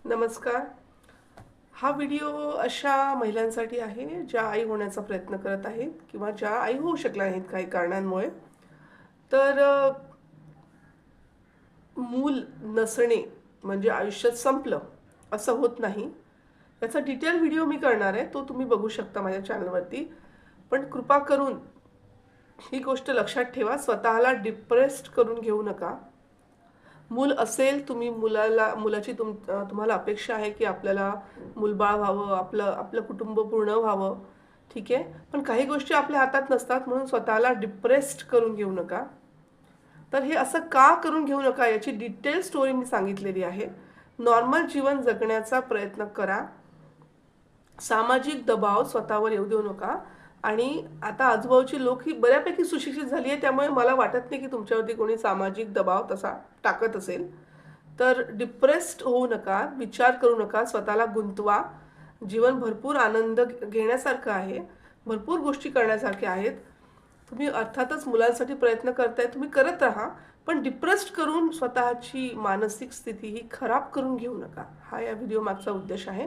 नमस्कार. हा व्हिडिओ अशा महिलांसाठी आहे, ज्या आई होण्याचा प्रयत्न करत आहेत किंवा ज्या आई होऊ शकल्या नाहीत काही कारणांमुळे. तर मूल नसणे म्हणजे आयुष्यात संपलं, असं होत नाही. याचा डिटेल व्हिडिओ मी करणार आहे. तो तुम्ही बघू शकता माझ्या चॅनलवरती. पण कृपा करून ही गोष्ट लक्षात ठेवा, स्वतःला डिप्रेस्ड करून घेऊ नका. मूल असेल, तुम्ही मुलाची तुम्हाला अपेक्षा आहे, की आपल्याला मूलबाळ व्हावं, आपलं आपलं कुटुंब पूर्ण व्हावं, ठीक आहे. पण काही गोष्टी आपल्या हातात नसतात, म्हणून स्वतःला डिप्रेस्ड करून घेऊ नका. तर हे असं का करून घेऊ नका, याची डिटेल स्टोरी मी सांगितलेली आहे. नॉर्मल जीवन जगण्याचा प्रयत्न करा. सामाजिक दबाव स्वतःवर येऊ देऊ नका. आणि आता आजूबाजूची लोक ही बऱ्यापैकी सुशिक्षित झाली आहे, त्यामुळे मला वाटत नाही की तुमच्यावरती कोणी सामाजिक दबाव तसा टाकत असेल. तर डिप्रेस्ड होऊ नका, विचार करू नका, स्वतःला गुंतवा. जीवन भरपूर आनंद घेण्यासारखं आहे, भरपूर गोष्टी करण्यासारख्या आहेत. तुम्ही अर्थातच मुलांसाठी प्रयत्न करताय, तुम्ही करत राहा. पण डिप्रेस्ड करून स्वतःची मानसिक स्थिती ही खराब करून घेऊ नका. हा या व्हिडिओ मागचा उद्देश आहे.